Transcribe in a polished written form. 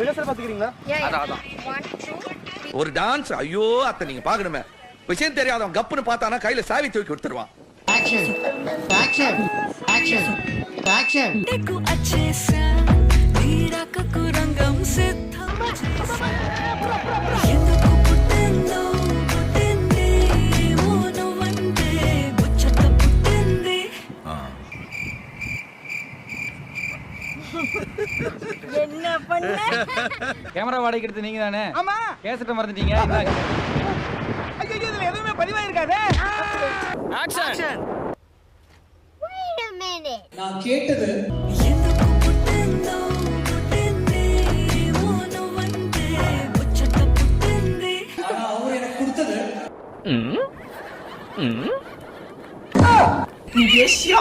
Rehearsal பாத்துக்கிறீங்களா? அதான் ஒரு dance ஐயோ அத்தை நீங்க பாக்கணுமே. விஷயம் தெரியாதவன் கப்புன்னு பார்த்தானா கையில சாவி தூக்கி கொடுத்துருவான். Action! Action! Action! Action! देखो अच्छे से वीरा का कुरंगम सिद्धम जैसा ఎందుకు పుట్టిందో పుట్టింది ఓను వంటే ముచ్చట పుట్టింది என்ன பண்ண? கேமரா வாடகைக்கு எடுத்து நீங்க தானே? ஆமா. கேசட்ட மறந்துட்டீங்க. இந்தாங்க. ஐயோ இதுல எதுவுமே பதிவாயிருக்காதே. ஆக்ஷன். Wait a minute. நான் கேட்டது ఎందుకు పుట్టిందో పుట్టింది ఓను వంటే ముచ్చట పుట్టింది ஆனா அவர் எனக்கு கொடுத்தது你别笑